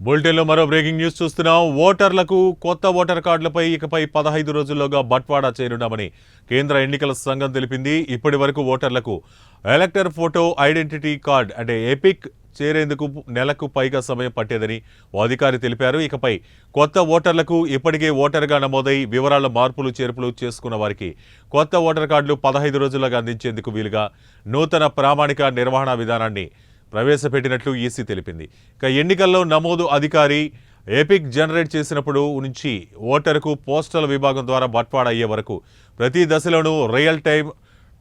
బులెటిన్లో మరో breaking news చూస్తున్నాం. ఓటర్లకు కొత్త ఓటర్ కార్డులపై ఇకపై 15 రోజుల్లోగా బట్వాడా చేయనున్నామని కేంద్ర ఎన్నికల సంఘం తెలిపింది. ఇప్పటి వరకు ఓటర్లకు ఎలక్టర్ ఫోటో ఐడెంటిటీ కార్డ్ అంటే ఎపిక్ చేరేందుకు నెలకు పైగా సమయం పట్టేదని ఓ అధికారి తెలిపారు. ఇకపై కొత్త ఓటర్లకు ఇప్పటికే ఓటర్గా నమోదై వివరాల మార్పులు చేర్పులు చేసుకున్న వారికి కొత్త ఓటర్ కార్డులు 15 రోజులుగా అందించేందుకు వీలుగా నూతన ప్రామాణిక నిర్వహణ విధానాన్ని ప్రవేశపెట్టినట్లు ఈసీ తెలిపింది. ఇక ఎన్నికల్లో నమోదు అధికారి ఎపిక్ జనరేట్ చేసినప్పుడు నుంచి ఓటరుకు పోస్టల్ విభాగం ద్వారా బట్వాడా అయ్యే వరకు ప్రతి దశలోనూ రియల్ టైం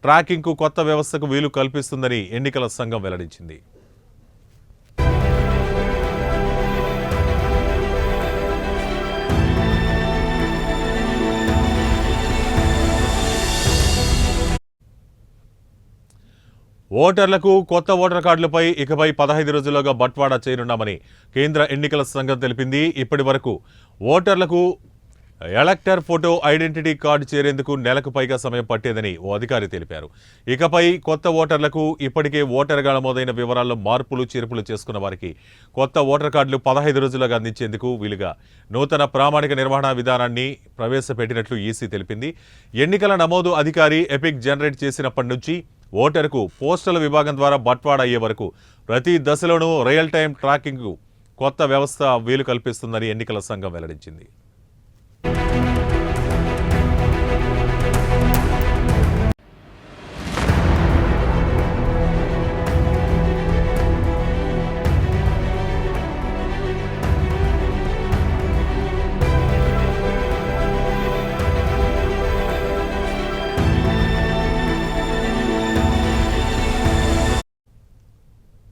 ట్రాకింగ్కు కొత్త వ్యవస్థకు వీలు కల్పిస్తుందని ఎన్నికల సంఘం వెల్లడించింది. ఓటర్లకు కొత్త ఓటర్ కార్డులపై ఇకపై 15 రోజుల్లోగా బట్వాడా చేయనున్నామని కేంద్ర ఎన్నికల సంఘం తెలిపింది. ఇప్పటి వరకు ఓటర్లకు ఎలక్టర్ ఫోటో ఐడెంటిటీ కార్డు చేరేందుకు నెలకు పైగా సమయం పట్టేదని ఓ అధికారి తెలిపారు. ఇకపై కొత్త ఓటర్లకు ఇప్పటికే ఓటర్గా నమోదైన వివరాల్లో మార్పులు చేర్పులు చేసుకున్న వారికి కొత్త ఓటర్ కార్డులు 15 రోజులుగా అందించేందుకు వీలుగా నూతన ప్రామాణిక నిర్వహణ విధానాన్ని ప్రవేశపెట్టినట్లు ఈసీ తెలిపింది. ఎన్నికల నమోదు అధికారి ఎపిక్ జనరేట్ చేసినప్పటి నుంచి ఓటరుకు పోస్టల్ విభాగం ద్వారా బట్వాడా అయ్యే వరకు ప్రతి దశలోనూ రియల్ టైం ట్రాకింగ్కు కొత్త వ్యవస్థ వీలు కల్పిస్తుందని ఎన్నికల సంఘం వెల్లడించింది.